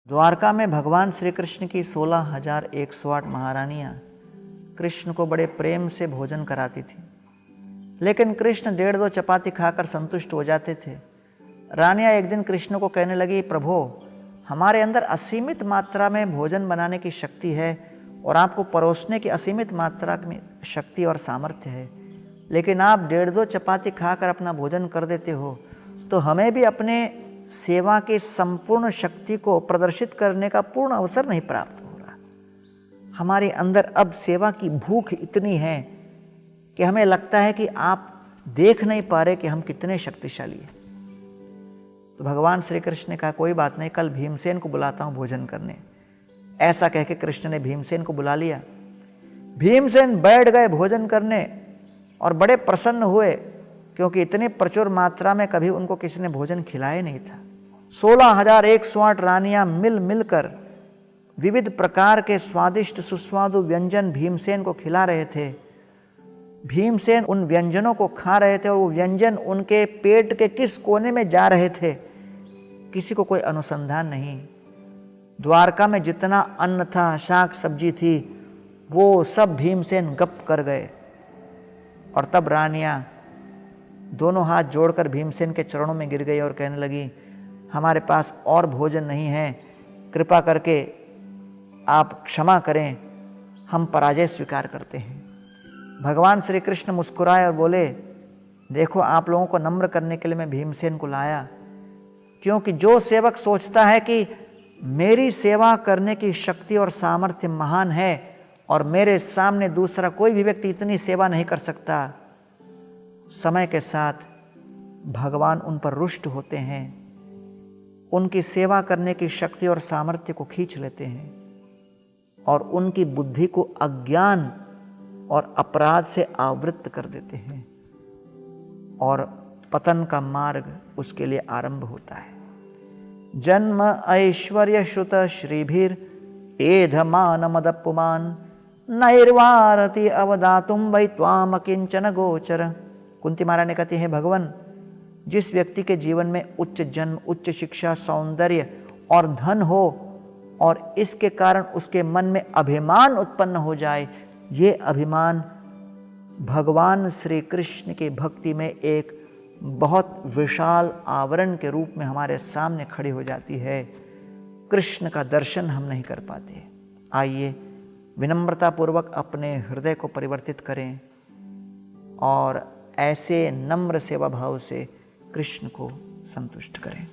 द्वारका में भगवान श्री कृष्ण की 16,108 महारानियां कृष्ण को बड़े प्रेम से भोजन कराती थी, लेकिन कृष्ण 1.5-2 चपाती खाकर संतुष्ट हो जाते थे। रानियां एक दिन कृष्ण को कहने लगी, प्रभो, हमारे अंदर असीमित मात्रा में भोजन बनाने की शक्ति है और आपको परोसने की असीमित मात्रा में शक्ति और सामर्थ्य है, लेकिन आप 1.5-2 चपाती खाकर अपना भोजन कर देते हो, तो हमें भी अपने सेवा की संपूर्ण शक्ति को प्रदर्शित करने का पूर्ण अवसर नहीं प्राप्त हो रहा। हमारे अंदर अब सेवा की भूख इतनी है कि हमें लगता है कि आप देख नहीं पा रहे कि हम कितने शक्तिशाली हैं। तो भगवान श्री कृष्ण ने कहा, कोई बात नहीं, कल भीमसेन को बुलाता हूं भोजन करने। ऐसा कहकर कृष्ण ने भीमसेन को बुला लिया। भीमसेन बैठ गए भोजन करने और बड़े प्रसन्न हुए, क्योंकि इतनी प्रचुर मात्रा में कभी उनको किसी ने भोजन खिलाया नहीं था। 16,108 रानियां मिलकर विविध प्रकार के स्वादिष्ट सुस्वादु व्यंजन भीमसेन को खिला रहे थे। भीमसेन उन व्यंजनों को खा रहे थे और वो व्यंजन उनके पेट के किस कोने में जा रहे थे, किसी को कोई अनुसंधान नहीं। द्वारका में जितना अन्न था, शाक सब्जी थी, वो सब भीमसेन गप कर गए। और तब रानियां दोनों हाथ जोड़कर भीमसेन के चरणों में गिर गई और कहने लगी, हमारे पास और भोजन नहीं है, कृपा करके आप क्षमा करें, हम पराजय स्वीकार करते हैं। भगवान श्री कृष्ण मुस्कुराए और बोले, देखो, आप लोगों को नम्र करने के लिए मैं भीमसेन को लाया, क्योंकि जो सेवक सोचता है कि मेरी सेवा करने की शक्ति और सामर्थ्य महान है और मेरे सामने दूसरा कोई भी व्यक्ति इतनी सेवा नहीं कर सकता, समय के साथ भगवान उन पर रुष्ट होते हैं, उनकी सेवा करने की शक्ति और सामर्थ्य को खींच लेते हैं और उनकी बुद्धि को अज्ञान और अपराध से आवृत्त कर देते हैं और पतन का मार्ग उसके लिए आरंभ होता है। जन्म ऐश्वर्य श्रुत श्रीभिर एधमान मदपुमान नैर्वारति अवदातुम वै त्वाम किंचन गोचर। कुंती महारानी कहती है, भगवान, जिस व्यक्ति के जीवन में उच्च जन्म, उच्च शिक्षा, सौंदर्य और धन हो और इसके कारण उसके मन में अभिमान उत्पन्न हो जाए, ये अभिमान भगवान श्री कृष्ण की भक्ति में एक बहुत विशाल आवरण के रूप में हमारे सामने खड़ी हो जाती है। कृष्ण का दर्शन हम नहीं कर पाते। आइए विनम्रतापूर्वक अपने हृदय को परिवर्तित करें और ऐसे नम्र सेवा भाव से कृष्ण को संतुष्ट करें।